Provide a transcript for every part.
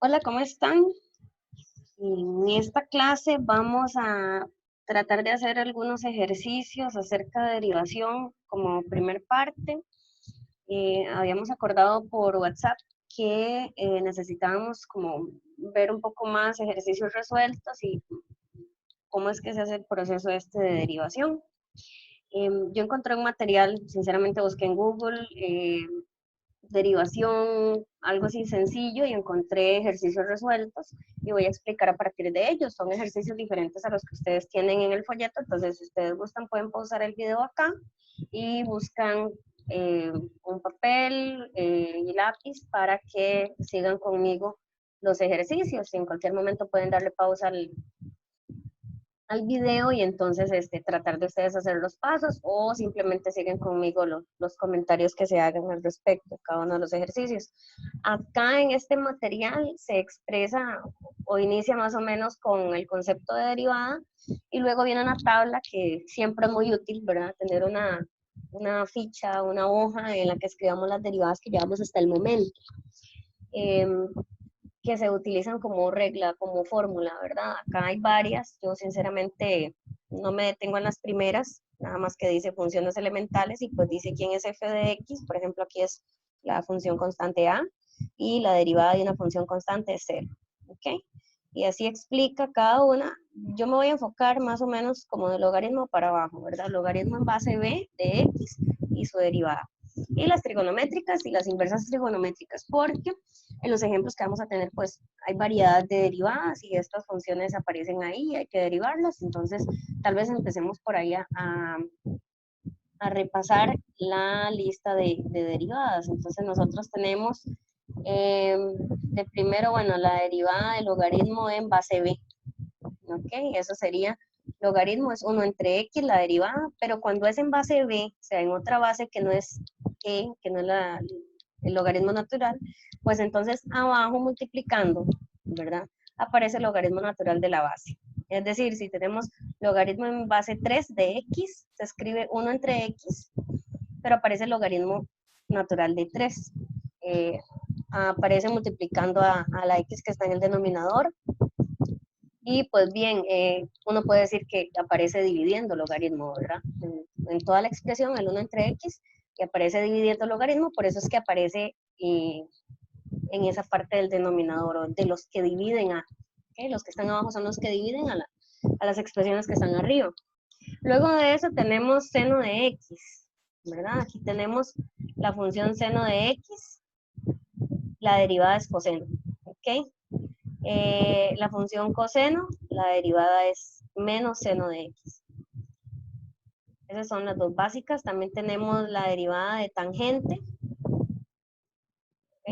Hola, ¿cómo están? En esta clase vamos a tratar de hacer algunos ejercicios acerca de derivación como primer parte. Habíamos acordado por WhatsApp que necesitábamos como ver un poco más ejercicios resueltos y cómo es que se hace el proceso este de derivación. Yo encontré un material, sinceramente busqué en Google, derivación, algo así sencillo y encontré ejercicios resueltos y voy a explicar a partir de ellos. Son ejercicios diferentes a los que ustedes tienen en el folleto, entonces si ustedes gustan pueden pausar el video acá y buscan un papel y lápiz para que sigan conmigo los ejercicios. En cualquier momento pueden darle pausa al video y entonces tratar de ustedes hacer los pasos o simplemente siguen conmigo los comentarios que se hagan al respecto de cada uno de los ejercicios. Acá en este material se expresa o inicia más o menos con el concepto de derivada y luego viene una tabla que siempre es muy útil, ¿verdad? Tener una ficha, una hoja en la que escribamos las derivadas que llevamos hasta el momento. Eh, que se utilizan como regla, como fórmula, ¿verdad? Acá hay varias, yo sinceramente no me detengo en las primeras, nada más que dice funciones elementales y pues dice quién es f de x, por ejemplo aquí es la función constante a y la derivada de una función constante es 0, ¿ok? Y así explica cada una. Yo me voy a enfocar más o menos como de logaritmo para abajo, ¿verdad? Logaritmo en base b de x y su derivada. Y las trigonométricas y las inversas trigonométricas, porque en los ejemplos que vamos a tener, pues hay variedad de derivadas y estas funciones aparecen ahí y hay que derivarlas. Entonces, tal vez empecemos por ahí a repasar la lista de derivadas. Entonces, nosotros tenemos de primero, bueno, la derivada del logaritmo en base b. ¿Ok? Eso sería, logaritmo es 1 entre x, la derivada, pero cuando es en base b, o sea, en otra base que no es e, que no es el logaritmo natural, pues entonces abajo multiplicando, ¿verdad? Aparece el logaritmo natural de la base. Es decir, si tenemos logaritmo en base 3 de x, se escribe 1 entre x, pero aparece el logaritmo natural de 3. Aparece multiplicando a la x que está en el denominador, y pues bien, uno puede decir que aparece dividiendo logaritmo, ¿verdad? En toda la expresión, el 1 entre x, que aparece dividiendo logaritmo, por eso es que aparece en esa parte del denominador, o de los que dividen a, ¿okay? Los que están abajo son los que dividen a las expresiones que están arriba. Luego de eso tenemos seno de x, ¿verdad? Aquí tenemos la función seno de x, la derivada es coseno, ¿ok? La función coseno, la derivada es menos seno de x. Esas son las dos básicas. También tenemos la derivada de tangente.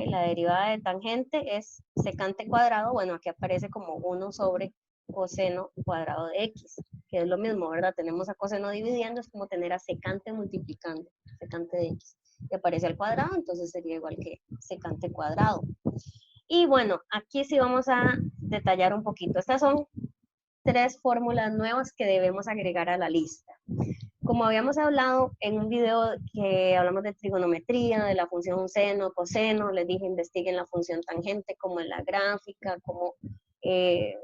La derivada de tangente es secante cuadrado. Bueno, aquí aparece como 1 sobre coseno cuadrado de x, que es lo mismo, ¿verdad? Tenemos a coseno dividiendo, es como tener a secante multiplicando, secante de x. Y aparece al cuadrado, entonces sería igual que secante cuadrado. Y bueno, aquí sí vamos a detallar un poquito. Estas son 3 fórmulas nuevas que debemos agregar a la lista. Como habíamos hablado en un video que hablamos de trigonometría, de la función seno, coseno, les dije investiguen la función tangente, como en la gráfica, como eh,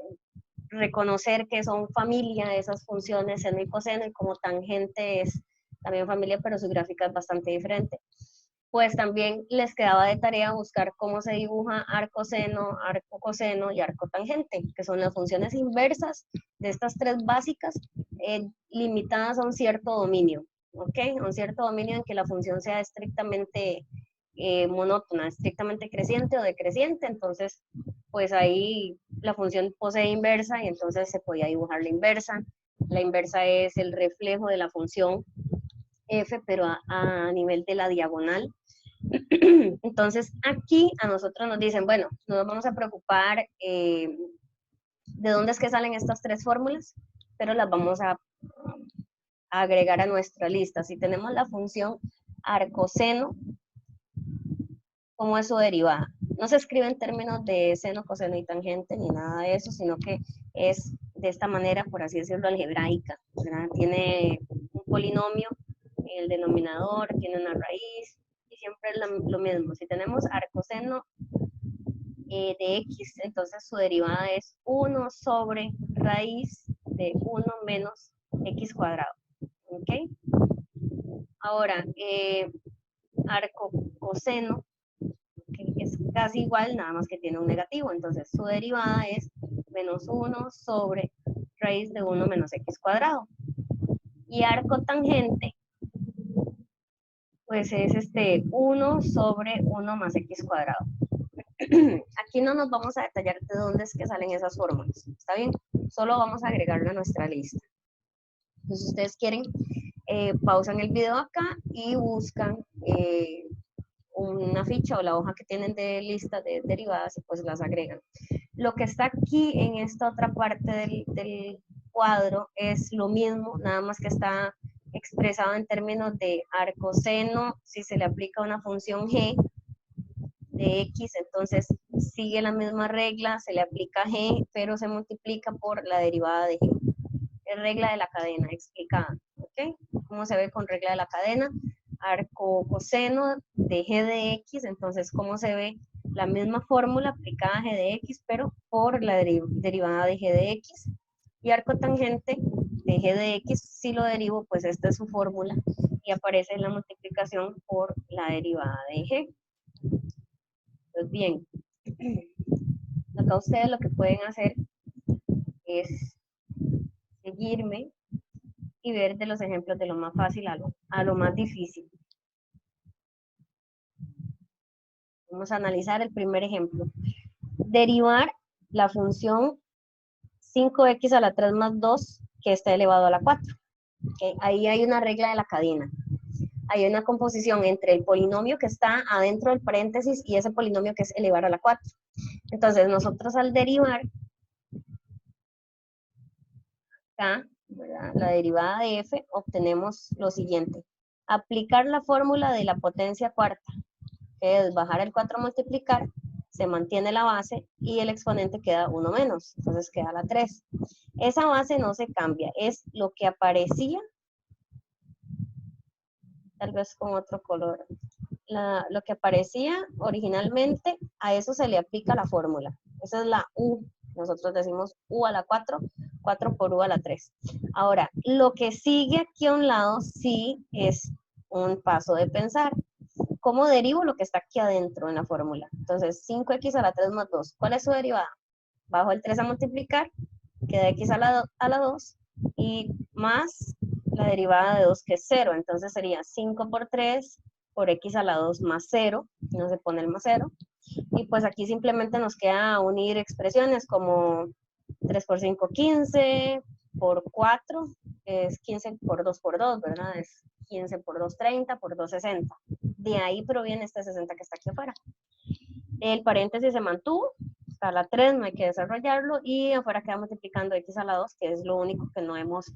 reconocer que son familia esas funciones seno y coseno, y como tangente es también familia, pero su gráfica es bastante diferente. Pues también les quedaba de tarea buscar cómo se dibuja arco seno, arco coseno y arco tangente, que son las funciones inversas de estas 3 básicas, limitadas a un cierto dominio, ¿ok? A un cierto dominio en que la función sea estrictamente monótona, estrictamente creciente o decreciente, entonces pues ahí la función posee inversa y entonces se podía dibujar la inversa. La inversa es el reflejo de la función f, pero a nivel de la diagonal. Entonces, aquí a nosotros nos dicen, bueno, no nos vamos a preocupar de dónde es que salen estas 3 fórmulas, pero las vamos a agregar a nuestra lista. Si tenemos la función arcoseno, ¿cómo es su derivada? No se escribe en términos de seno, coseno y tangente, ni nada de eso, sino que es de esta manera, por así decirlo, algebraica, ¿verdad? Tiene un polinomio, el denominador, tiene una raíz, y siempre es lo mismo. Si tenemos arcoseno de x, entonces su derivada es 1 sobre raíz de 1 menos x cuadrado. ¿Ok? Ahora, arco coseno, que es casi igual, nada más que tiene un negativo, entonces su derivada es menos 1 sobre raíz de 1 menos x cuadrado. Y arco tangente, pues es 1 sobre 1 más x cuadrado. Aquí no nos vamos a detallar de dónde es que salen esas fórmulas, ¿está bien? Solo vamos a agregarlo a nuestra lista. Entonces, si ustedes quieren, pausan el video acá y buscan una ficha o la hoja que tienen de lista de derivadas y pues las agregan. Lo que está aquí en esta otra parte del cuadro es lo mismo, nada más que está expresado en términos de arcoseno. Si se le aplica una función g de x, entonces sigue la misma regla, se le aplica g, pero se multiplica por la derivada de g. Es regla de la cadena explicada, ¿ok? ¿Cómo se ve con regla de la cadena? Arco coseno de g de x, entonces ¿cómo se ve? La misma fórmula aplicada a g de x, pero por la derivada de g de x. Y arco tangente de g de x, si lo derivo, pues esta es su fórmula y aparece en la multiplicación por la derivada de g. Pues bien, acá ustedes lo que pueden hacer es seguirme y ver de los ejemplos de lo más fácil a lo más difícil. Vamos a analizar el primer ejemplo. Derivar la función 5x a la 3 más 2 que está elevado a la 4. ¿Okay? Ahí hay una regla de la cadena. Hay una composición entre el polinomio que está adentro del paréntesis y ese polinomio que es elevar a la 4. Entonces, nosotros al derivar acá, ¿verdad?, la derivada de f, obtenemos lo siguiente. Aplicar la fórmula de la potencia cuarta, que es bajar el 4 a multiplicar, se mantiene la base y el exponente queda 1 menos, entonces queda la 3. Esa base no se cambia, es lo que aparecía, tal vez con otro color. Lo que aparecía originalmente, a eso se le aplica la fórmula. Esa es la u. Nosotros decimos u a la 4, 4 por u a la 3. Ahora, lo que sigue aquí a un lado sí es un paso de pensar. ¿Cómo derivo lo que está aquí adentro en la fórmula? Entonces, 5x a la 3 más 2. ¿Cuál es su derivada? Bajo el 3 a multiplicar, queda x a la 2 y más la derivada de 2 que es 0. Entonces sería 5 por 3 por x a la 2 más 0. No se pone el más 0. Y pues aquí simplemente nos queda unir expresiones como 3 por 5, 15, por 4, es 15 por 2 por 2, ¿verdad? Es 15 por 2, 30, por 2, 60. De ahí proviene este 60 que está aquí afuera. El paréntesis se mantuvo, hasta la 3 no hay que desarrollarlo, y afuera queda multiplicando x a la 2, que es lo único que no hemos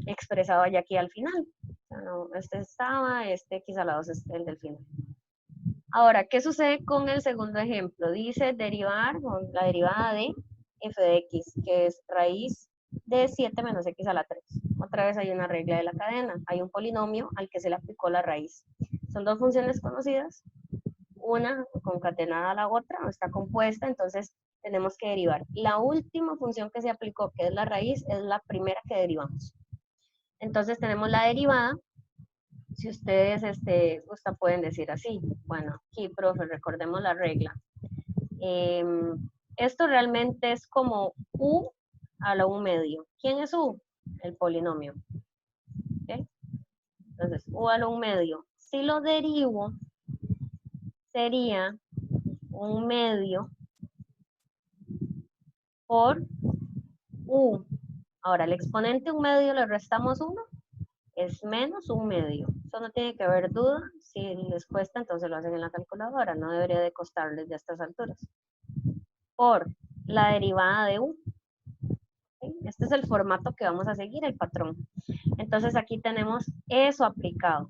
expresado ya aquí al final. O sea, no, este estaba, este x a la 2 es el del final. Ahora, ¿qué sucede con el segundo ejemplo? Dice derivar con la derivada de f de x, que es raíz de 7 menos x a la 3. Otra vez hay una regla de la cadena. Hay un polinomio al que se le aplicó la raíz. Son dos funciones conocidas, una concatenada a la otra, está compuesta, entonces tenemos que derivar. La última función que se aplicó, que es la raíz, es la primera que derivamos. Entonces tenemos la derivada. Si ustedes gustan, pueden decir así. Bueno, aquí, profe, recordemos la regla. Esto realmente es como u a la 1 medio. ¿Quién es u? El polinomio. ¿Okay? Entonces, u a la 1 medio. Si lo derivo, sería 1 medio por u. Ahora, el exponente 1 medio le restamos 1, es menos 1 medio. Eso no tiene que haber duda. Si les cuesta, entonces lo hacen en la calculadora. No debería de costarles de estas alturas. Por la derivada de u. ¿Okay? Este es el formato que vamos a seguir, el patrón. Entonces aquí tenemos eso aplicado.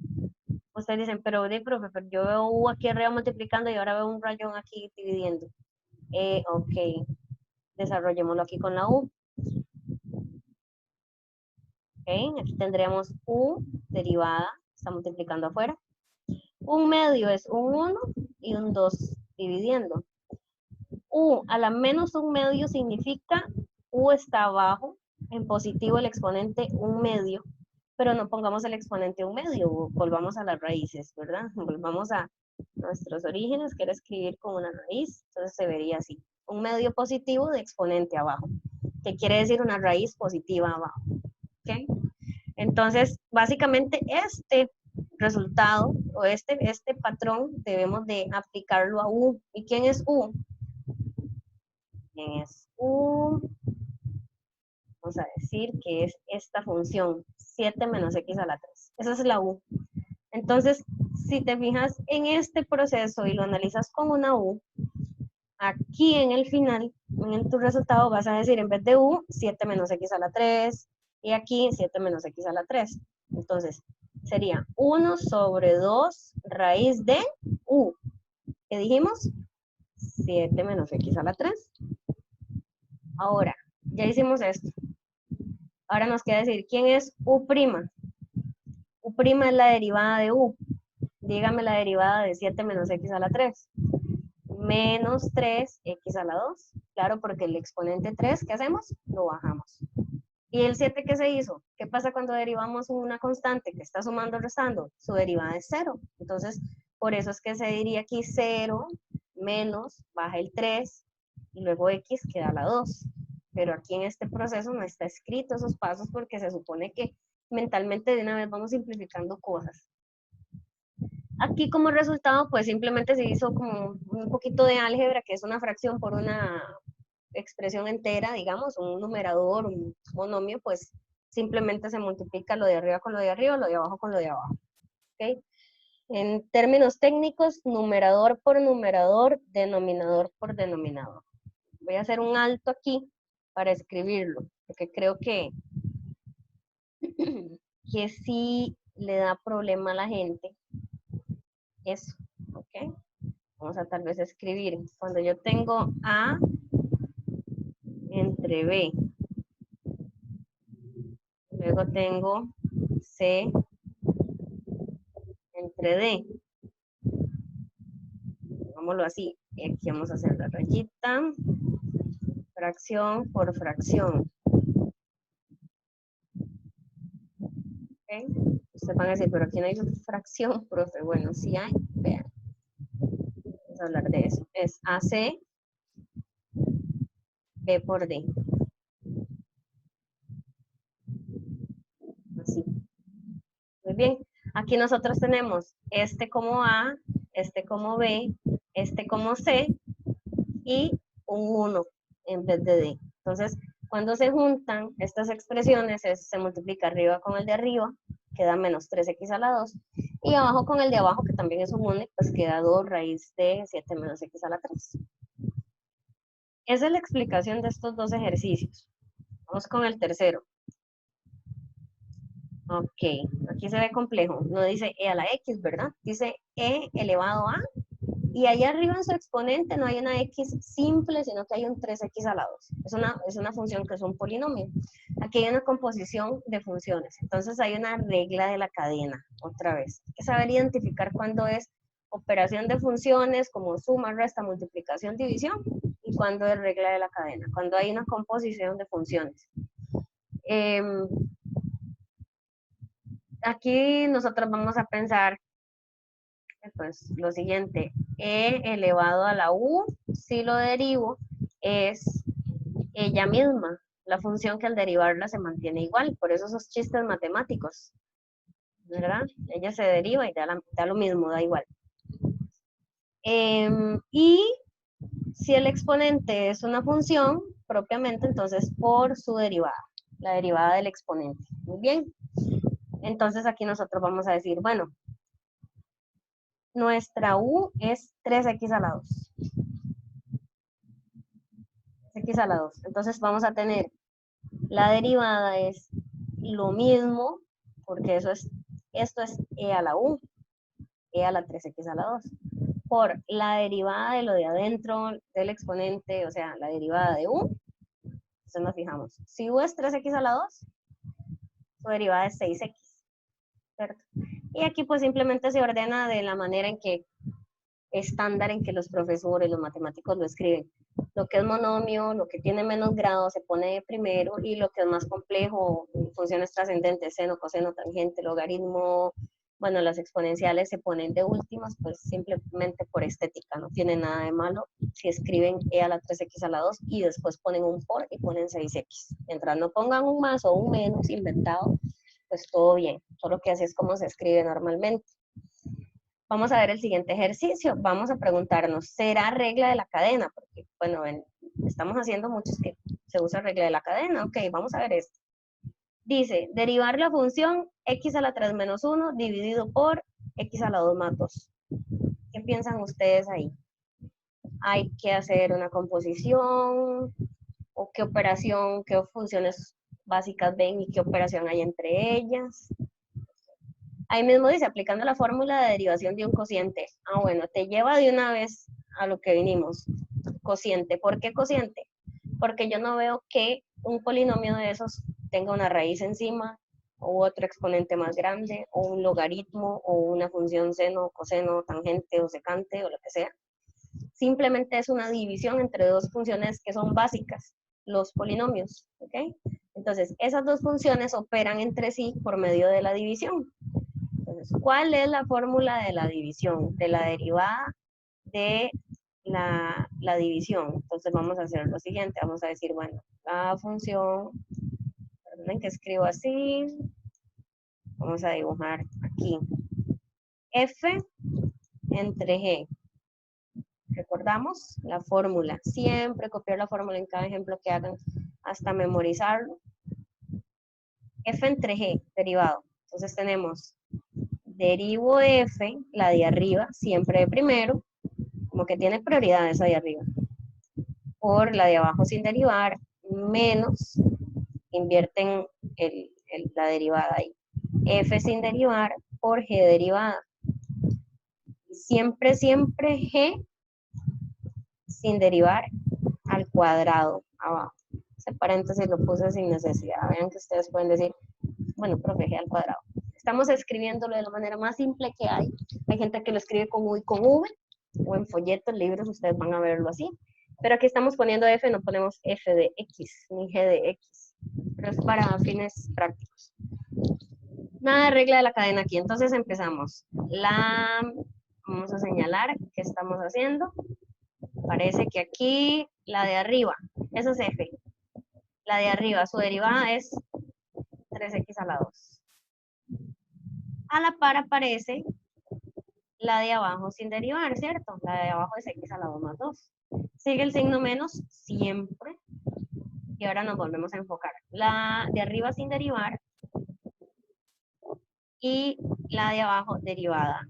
Ustedes dicen, pero profe, yo veo u aquí arriba multiplicando y ahora veo un rayón aquí dividiendo. Ok, desarrollémoslo aquí con la u. Okay, aquí tendríamos u derivada, está multiplicando afuera. 1 medio es un 1 y un 2 dividiendo. U a la menos un medio significa U está abajo, en positivo el exponente un medio, pero no pongamos el exponente un medio, volvamos a las raíces, ¿verdad? Volvamos a nuestros orígenes, que era escribir con una raíz, entonces se vería así, un medio positivo de exponente abajo, que quiere decir una raíz positiva abajo, ¿ok? Entonces, básicamente este resultado o este patrón debemos de aplicarlo a U. ¿Y quién es U? ¿Quién es U? Vamos a decir que es esta función, 7 menos x a la 3. Esa es la U. Entonces, si te fijas en este proceso y lo analizas con una U, aquí en el final, en tu resultado vas a decir en vez de U, 7 menos x a la 3, y aquí 7 menos x a la 3. Entonces, sería 1 sobre 2 raíz de U. ¿Qué dijimos? 7 menos x a la 3. Ahora, ya hicimos esto. Ahora nos queda decir, ¿quién es U'? U' es la derivada de U. Dígame la derivada de 7 menos x a la 3. Menos 3x a la 2. Claro, porque el exponente 3, ¿qué hacemos? Lo bajamos. ¿Y el 7 qué se hizo? ¿Qué pasa cuando derivamos una constante que está sumando o restando? Su derivada es 0. Entonces, por eso es que se diría aquí 0 menos, baja el 3, y luego x queda la 2. Pero aquí en este proceso no está escrito esos pasos porque se supone que mentalmente de una vez vamos simplificando cosas. Aquí como resultado, pues simplemente se hizo como un poquito de álgebra, que es una fracción por una expresión entera, digamos, un numerador, un monomio, pues simplemente se multiplica lo de arriba con lo de arriba, lo de abajo con lo de abajo. ¿Okay? En términos técnicos, numerador por numerador, denominador por denominador. Voy a hacer un alto aquí para escribirlo, porque creo que sí le da problema a la gente. Eso, ¿ok? Vamos a tal vez escribir, cuando yo tengo A entre B, luego tengo C entre D, hagámoslo así, y aquí vamos a hacer la rayita, fracción por fracción. ¿Okay? Ustedes van a decir, pero aquí no hay fracción, profe. Bueno, sí hay, vean. Vamos a hablar de eso. Es AC, B por D. Así. Muy bien. Aquí nosotros tenemos este como A, este como B, este como C y un 1 en vez de D. Entonces, cuando se juntan estas expresiones, se multiplica arriba con el de arriba, queda menos 3x a la 2, y abajo con el de abajo, que también es un 1, pues queda 2 raíz de 7 menos x a la 3. Esa es la explicación de estos dos ejercicios. Vamos con el tercero. Ok, aquí se ve complejo. No dice e a la x, ¿verdad? Dice e elevado a, y allá arriba en su exponente no hay una x simple, sino que hay un 3x a la 2. Es una función que es un polinomio. Aquí hay una composición de funciones. Entonces hay una regla de la cadena, otra vez. Hay que saber identificar cuándo es operación de funciones, como suma, resta, multiplicación, división, y cuándo es regla de la cadena, cuando hay una composición de funciones. Aquí nosotros vamos a pensar pues lo siguiente, e elevado a la u, si lo derivo, es ella misma, la función que al derivarla se mantiene igual, por eso esos chistes matemáticos, ¿verdad? Ella se deriva y da lo mismo, da igual. Y si el exponente es una función, propiamente, entonces por su derivada, la derivada del exponente. Muy bien. Entonces aquí nosotros vamos a decir, bueno, nuestra u es 3x a la 2. X a la 2. Entonces vamos a tener la derivada es lo mismo, porque esto es e a la u, e a la 3x a la 2, por la derivada de lo de adentro del exponente, o sea, la derivada de u. Entonces nos fijamos, si u es 3x a la 2, su derivada es 6x, ¿cierto? Y aquí pues simplemente se ordena de la manera en que estándar en que los profesores, los matemáticos lo escriben. Lo que es monomio, lo que tiene menos grado se pone de primero, y lo que es más complejo, funciones trascendentes, seno, coseno, tangente, logaritmo, bueno, las exponenciales se ponen de últimas, pues simplemente por estética, no tiene nada de malo si escriben e a la 3x a la 2 y después ponen un por y ponen 6x. Mientras no pongan un más o un menos inventado, pues todo bien, solo que así es como se escribe normalmente. Vamos a ver el siguiente ejercicio. Vamos a preguntarnos, ¿será regla de la cadena? Porque, bueno, estamos haciendo muchos que se usa regla de la cadena. Ok, vamos a ver esto. Dice, derivar la función x a la 3 menos 1 dividido por x a la 2 más 2. ¿Qué piensan ustedes ahí? ¿Hay que hacer una composición? ¿O qué operación, qué funciones básicas ven y qué operación hay entre ellas? Ahí mismo dice, aplicando la fórmula de derivación de un cociente. Ah, bueno, te lleva de una vez a lo que vinimos. Cociente. ¿Por qué cociente? Porque yo no veo que un polinomio de esos tenga una raíz encima, o otro exponente más grande, o un logaritmo, o una función seno, coseno, tangente o secante, o lo que sea. Simplemente es una división entre dos funciones que son básicas, los polinomios, ¿ok? Entonces, esas dos funciones operan entre sí por medio de la división. Entonces, ¿cuál es la fórmula de la división? De la derivada de la división. Entonces vamos a hacer lo siguiente, vamos a decir, bueno, la función, perdonen que escribo así, vamos a dibujar aquí, f entre g. Recordamos la fórmula, siempre copiar la fórmula en cada ejemplo que hagan hasta memorizarlo. F entre g, derivado. Entonces tenemos derivo f, la de arriba, siempre de primero, como que tiene prioridad esa de arriba, por la de abajo sin derivar, menos, invierten la derivada ahí, f sin derivar por g derivada. Siempre, siempre g sin derivar al cuadrado abajo. Ese paréntesis lo puse sin necesidad. Vean que ustedes pueden decir, bueno, profe, g al cuadrado. Estamos escribiéndolo de la manera más simple que hay. Hay gente que lo escribe con U y con V, o en folletos, libros, ustedes van a verlo así. Pero aquí estamos poniendo f, no ponemos f de x, ni g de x. Pero es para fines prácticos. Nada de regla de la cadena aquí. Entonces empezamos. Vamos a señalar qué estamos haciendo. Parece que aquí la de arriba, eso es f. La de arriba, su derivada es 3x a la 2. A la par aparece la de abajo sin derivar, ¿cierto? La de abajo es x a la 2 más 2. Sigue el signo menos siempre. Y ahora nos volvemos a enfocar. La de arriba sin derivar y la de abajo derivada.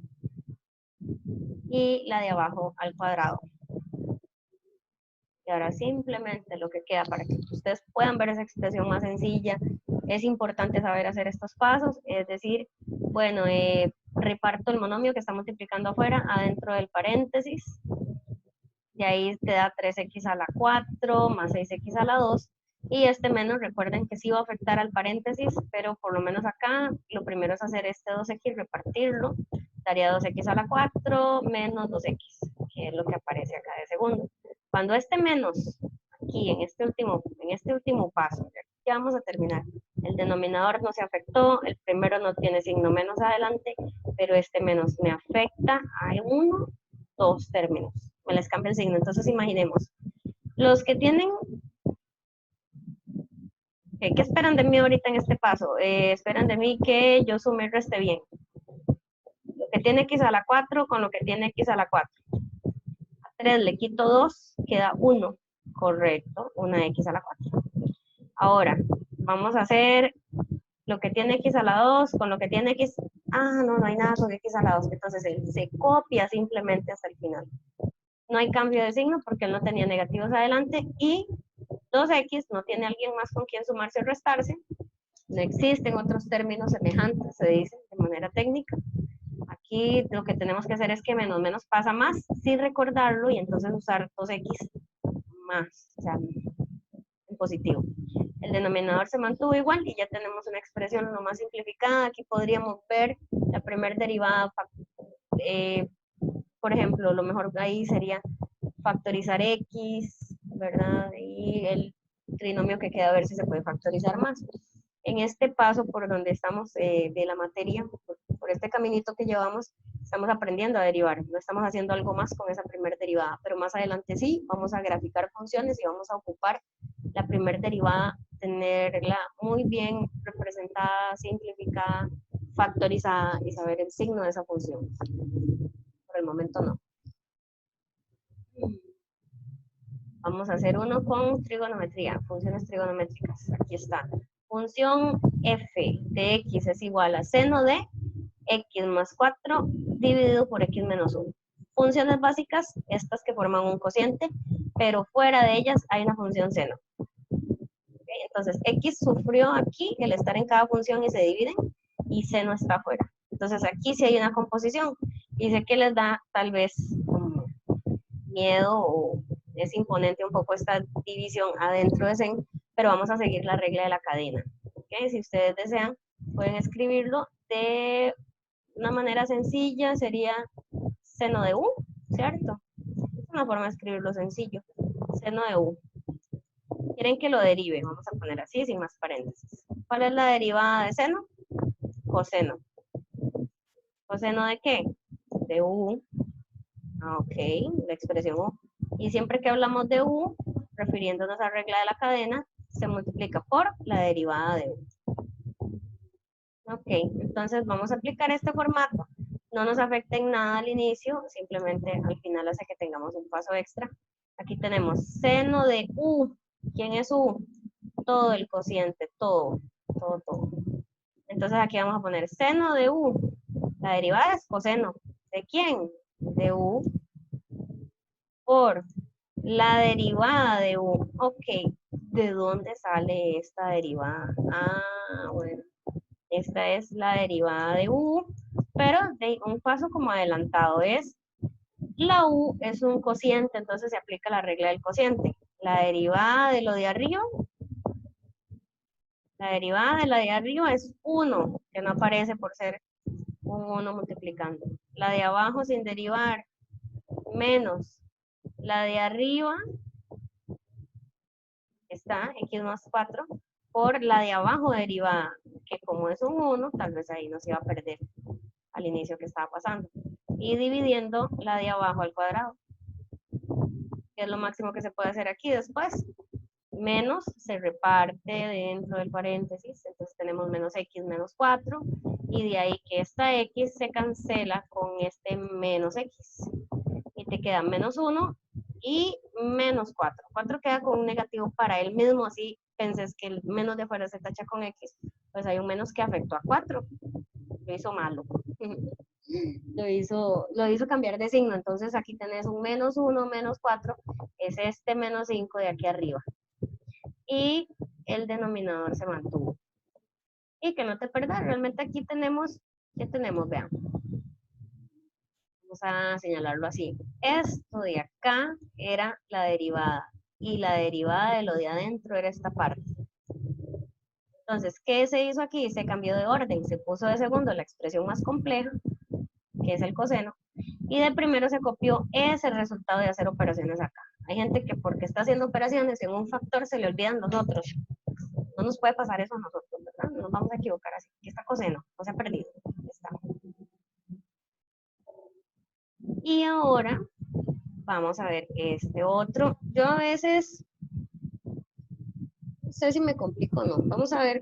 Y la de abajo al cuadrado. Y ahora simplemente lo que queda para que ustedes puedan ver esa expresión más sencilla, es importante saber hacer estos pasos, es decir, bueno, reparto el monomio que está multiplicando afuera adentro del paréntesis, y ahí te da 3x a la 4 más 6x a la 2, y este menos, recuerden que sí va a afectar al paréntesis, pero por lo menos acá, lo primero es hacer este 2x, repartirlo, daría 2x a la 4 menos 2x, que es lo que aparece acá de segundo. Cuando este menos, aquí en este último paso, ya vamos a terminar, el denominador no se afectó, el primero no tiene signo menos adelante, pero este menos me afecta a 1, 2 términos, me les cambia el signo. Entonces imaginemos, los que tienen, ¿qué esperan de mí ahorita en este paso? Esperan de mí que yo sume y reste bien. Lo que tiene x a la 4 con lo que tiene x a la 4. A 3 le quito 2, queda 1. Correcto, una x a la 4. Ahora, vamos a hacer lo que tiene x a la 2 con lo que tiene x... Ah, no hay nada con x a la 2. Entonces se copia simplemente hasta el final. No hay cambio de signo porque él no tenía negativos adelante, y 2x no tiene alguien más con quien sumarse o restarse. No existen otros términos semejantes, se dice de manera técnica. Aquí lo que tenemos que hacer es que menos menos pasa más sin recordarlo, y entonces usar 2x más, o sea, en positivo. El denominador se mantuvo igual y ya tenemos una expresión lo más simplificada. Aquí podríamos ver la primera derivada por ejemplo, lo mejor ahí sería factorizar X, ¿verdad? Y el trinomio que queda, a ver si se puede factorizar más. En este paso por donde estamos de la materia, por este caminito que llevamos, estamos aprendiendo a derivar, no estamos haciendo algo más con esa primera derivada, pero más adelante sí, vamos a graficar funciones y vamos a ocupar la primera derivada, tenerla muy bien representada, simplificada, factorizada y saber el signo de esa función. Por el momento no. Vamos a hacer uno con trigonometría, funciones trigonométricas. Aquí está. Función f de x es igual a seno de x más 4 dividido por x menos 1. Funciones básicas, estas que forman un cociente, pero fuera de ellas hay una función seno. ¿Okay? Entonces, x sufrió aquí el estar en cada función y se dividen, y seno está afuera. Entonces, aquí sí hay una composición, y sé que les da tal vez miedo o es imponente un poco esta división adentro de seno, pero vamos a seguir la regla de la cadena. ¿Okay? Si ustedes desean, pueden escribirlo de una manera sencilla, sería seno de u, ¿cierto? Es una forma de escribirlo sencillo, seno de u. Quieren que lo derive, vamos a poner así, sin más paréntesis. ¿Cuál es la derivada de seno? Coseno. ¿Coseno de qué? De u. Ok, la expresión u. Y siempre que hablamos de u, refiriéndonos a la regla de la cadena, se multiplica por la derivada de u. Ok, entonces vamos a aplicar este formato. No nos afecta en nada al inicio, simplemente al final hace que tengamos un paso extra. Aquí tenemos seno de u. ¿Quién es u? Todo el cociente, todo. Entonces aquí vamos a poner seno de u. La derivada es coseno. ¿De quién? De u por la derivada de u. Ok, ¿de dónde sale esta derivada? Ah, bueno. Esta es la derivada de u, pero de un paso como adelantado es, la u es un cociente, entonces se aplica la regla del cociente. La derivada de lo de arriba, la derivada de la de arriba es 1, que no aparece por ser un 1 multiplicando. La de abajo sin derivar, menos la de arriba, está x más 4, por la de abajo derivada, que como es un 1, tal vez ahí nos iba a perder al inicio que estaba pasando. Y dividiendo la de abajo al cuadrado, que es lo máximo que se puede hacer aquí después. Menos se reparte dentro del paréntesis, entonces tenemos menos x menos 4, y de ahí que esta x se cancela con este menos x, y te queda menos 1 y menos 4. 4 queda con un negativo para él mismo, así penses que el menos de afuera se tacha con x, pues hay un menos que afectó a 4, lo hizo malo. Lo hizo cambiar de signo, entonces aquí tenés un menos 1, menos 4, es este menos 5 de aquí arriba. Y el denominador se mantuvo. Y que no te perdas, realmente aquí tenemos, ¿qué tenemos? Vean. Vamos a señalarlo así. Esto de acá era la derivada, y la derivada de lo de adentro era esta parte. Entonces, ¿qué se hizo aquí? Se cambió de orden, se puso de segundo la expresión más compleja, que es el coseno, y de primero se copió ese resultado de hacer operaciones acá. Hay gente que porque está haciendo operaciones en un factor se le olvidan los otros. No nos puede pasar eso a nosotros, ¿verdad? No nos vamos a equivocar así. Aquí está coseno, no se ha perdido. Está. Y ahora vamos a ver este otro. Yo a veces, no sé si me complico o no. Vamos a ver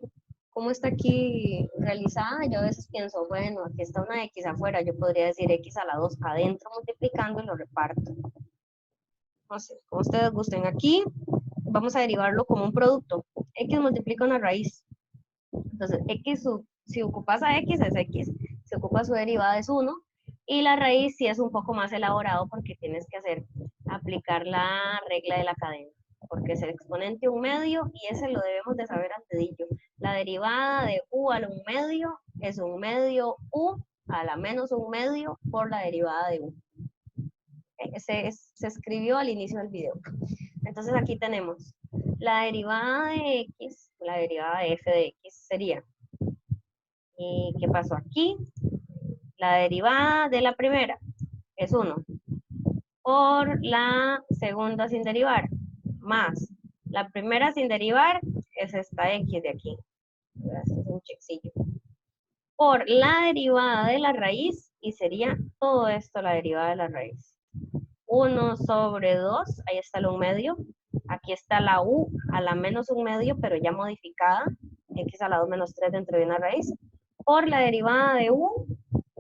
cómo está aquí realizada. Yo a veces pienso, bueno, aquí está una x afuera. Yo podría decir x a la 2 adentro multiplicando y lo reparto. No sé, como ustedes gusten. Aquí vamos a derivarlo como un producto. X multiplica una raíz. Entonces, x, si ocupas a x es x. Si ocupas su derivada es 1. Y la raíz sí es un poco más elaborado porque tienes que aplicar la regla de la cadena. Porque es el exponente un medio y ese lo debemos de saber antedillo. La derivada de u al un medio es un medio u a la menos un medio por la derivada de u. Se escribió al inicio del video. Entonces aquí tenemos la derivada de x, la derivada de f de x sería, ¿y qué pasó aquí? La derivada de la primera es 1. por la segunda sin derivar, más la primera sin derivar, es esta x de aquí. Esto es un checkcillo. Por la derivada de la raíz, y sería todo esto la derivada de la raíz. 1 sobre 2, ahí está el 1 medio. Aquí está la u a la menos 1 medio, pero ya modificada, x a la 2 menos 3 dentro de una raíz, por la derivada de u,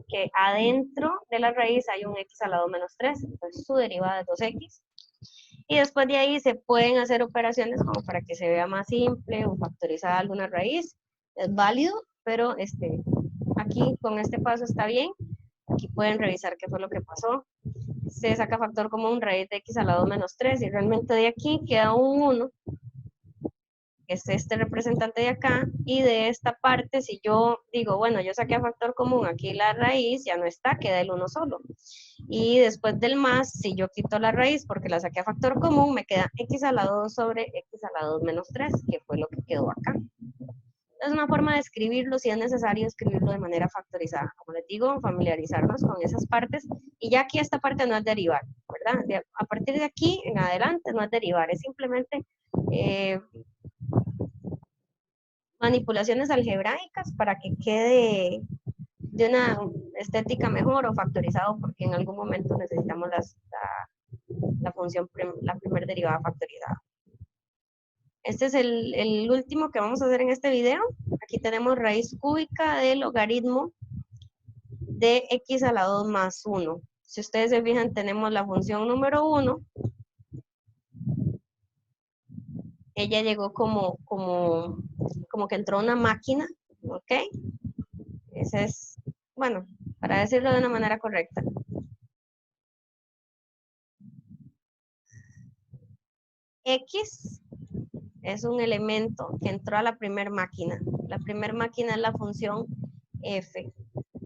que adentro de la raíz hay un x a la 2 menos 3, entonces su derivada es 2x. Y después de ahí se pueden hacer operaciones como para que se vea más simple o factorizar alguna raíz. Es válido, pero aquí con este paso está bien. Aquí pueden revisar qué fue lo que pasó. Se saca factor común raíz de x a la 2 menos 3 y realmente de aquí queda un 1, que es este representante de acá, y de esta parte, si yo digo, bueno, yo saqué a factor común, aquí la raíz ya no está, queda el 1 solo. Y después del más, si yo quito la raíz porque la saqué a factor común, me queda x a la 2 sobre x a la 2 menos 3, que fue lo que quedó acá. Es una forma de escribirlo, si es necesario escribirlo de manera factorizada. Como les digo, familiarizarnos con esas partes. Y ya aquí esta parte no es derivar, ¿verdad? A partir de aquí en adelante no es derivar, es simplemente manipulaciones algebraicas para que quede de una estética mejor o factorizado, porque en algún momento necesitamos la función, la primera derivada factorizada. Este es el último que vamos a hacer en este video. Aquí tenemos raíz cúbica del logaritmo de x a la 2 más 1. Si ustedes se fijan, tenemos la función número 1. Ella llegó como que entró una máquina, ¿ok? Ese es, bueno, para decirlo de una manera correcta. X es un elemento que entró a la primer máquina. La primer máquina es la función f.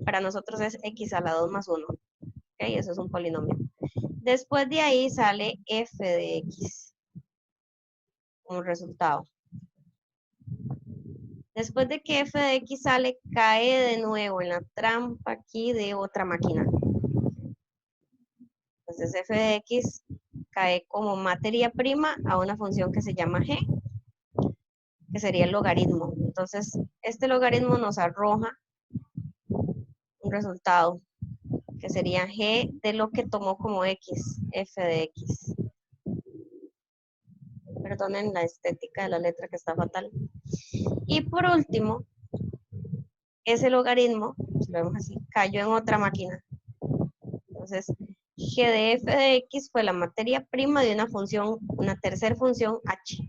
Para nosotros es x a la 2 más 1. ¿Okay? Eso es un polinomio. Después de ahí sale f de x como resultado. Después de que f de x sale, cae de nuevo en la trampa aquí de otra máquina. Entonces f de x cae como materia prima a una función que se llama g, que sería el logaritmo. Entonces, este logaritmo nos arroja un resultado, que sería g de lo que tomó como x, f de x. Perdonen la estética de la letra que está fatal. Y por último, ese logaritmo, si lo vemos así, cayó en otra máquina. Entonces, g de f de x fue la materia prima de una función, una tercera función h.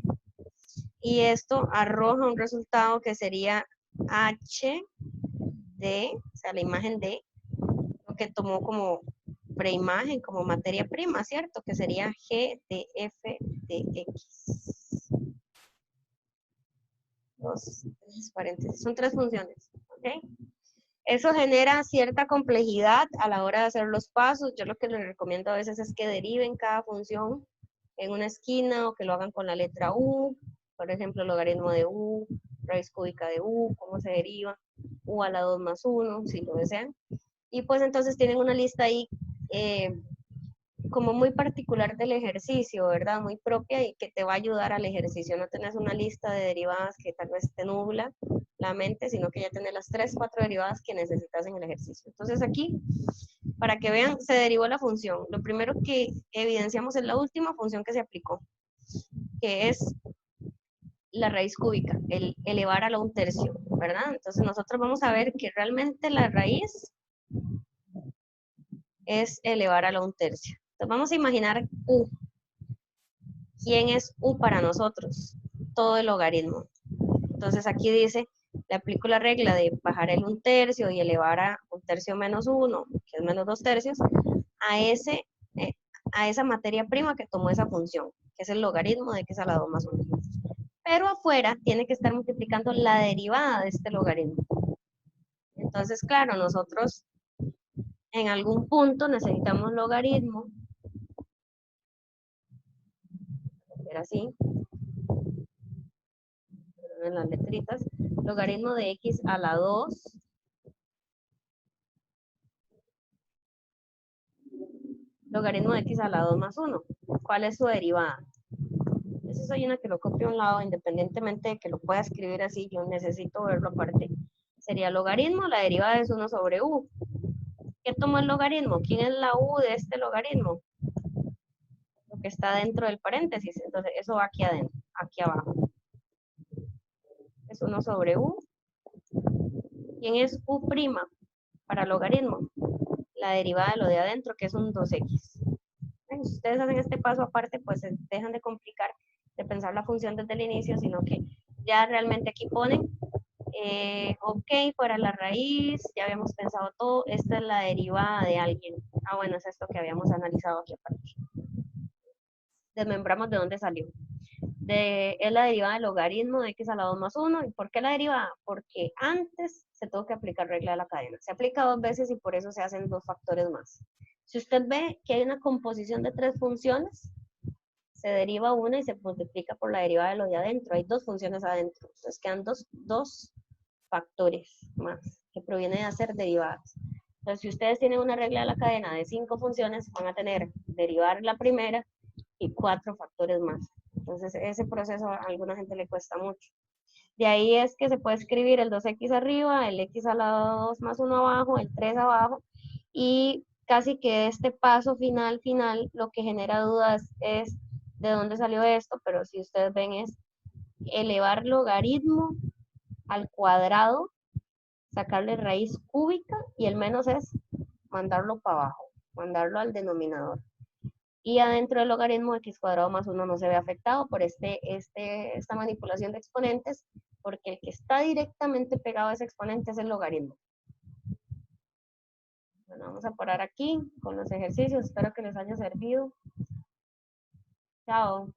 Y esto arroja un resultado que sería h de, o sea, la imagen de lo que tomó como preimagen, como materia prima, ¿cierto? Que sería g de f de x. Tres paréntesis, son tres funciones, ¿ok? Eso genera cierta complejidad a la hora de hacer los pasos. Yo lo que les recomiendo a veces es que deriven cada función en una esquina o que lo hagan con la letra u, por ejemplo, logaritmo de u, raíz cúbica de u, cómo se deriva, u a la 2 más 1, si lo desean. Y pues entonces tienen una lista ahí como muy particular del ejercicio, ¿verdad? Muy propia y que te va a ayudar al ejercicio. No tenés una lista de derivadas que tal vez te nubla la mente, sino que ya tenés las 3, 4 derivadas que necesitas en el ejercicio. Entonces aquí, para que vean, se derivó la función. Lo primero que evidenciamos es la última función que se aplicó, que es la raíz cúbica, el elevar a la 1/3, ¿verdad? Entonces nosotros vamos a ver que realmente la raíz es elevar a la 1/3. Entonces vamos a imaginar u. ¿Quién es u para nosotros? Todo el logaritmo. Entonces aquí dice, le aplico la regla de bajar el 1/3 y elevar a 1/3 menos 1, que es menos 2/3, a esa materia prima que tomó esa función, que es el logaritmo de x a la 2 más 1. Pero afuera tiene que estar multiplicando la derivada de este logaritmo. Entonces, claro, nosotros en algún punto necesitamos logaritmo, era así, en las letritas, logaritmo de x a la 2 Logaritmo de x a la 2 más 1. ¿Cuál es su derivada? Esa soy una que lo copio a un lado, independientemente de que lo pueda escribir así, yo necesito verlo aparte. Sería logaritmo, la derivada es 1 sobre u. ¿Qué tomó el logaritmo? ¿Quién es la u de este logaritmo? Lo que está dentro del paréntesis. Entonces, eso va aquí adentro, aquí abajo. Es 1 sobre u. ¿Quién es u' para logaritmo? La derivada de lo de adentro, que es un 2x. Si ustedes hacen este paso aparte, pues dejan de complicar, de pensar la función desde el inicio, sino que ya realmente aquí ponen, ok, fuera la raíz, ya habíamos pensado todo, esta es la derivada de alguien. Ah, bueno, es esto que habíamos analizado aquí aparte. Desmembramos de dónde salió. Es la derivada del logaritmo de x a la 2 más 1. ¿Y por qué la derivada? Porque antes se tuvo que aplicar regla de la cadena. Se aplica 2 veces y por eso se hacen 2 factores más. Si usted ve que hay una composición de 3 funciones, se deriva una y se multiplica por la derivada de lo de adentro. Hay 2 funciones adentro. Entonces quedan dos factores más que provienen de hacer derivadas. Entonces, si ustedes tienen una regla de la cadena de 5 funciones, van a tener derivar la primera y 4 factores más. Entonces, ese proceso a alguna gente le cuesta mucho. De ahí es que se puede escribir el 2x arriba, el x a la 2 más 1 abajo, el 3 abajo, y casi que este paso final, lo que genera dudas es de dónde salió esto, pero si ustedes ven es elevar logaritmo al cuadrado, sacarle raíz cúbica, y el menos es mandarlo para abajo, mandarlo al denominador. Y adentro del logaritmo x cuadrado más 1 no se ve afectado por esta manipulación de exponentes, porque el que está directamente pegado a ese exponente es el logaritmo. Bueno, vamos a parar aquí con los ejercicios. Espero que les haya servido. Chao.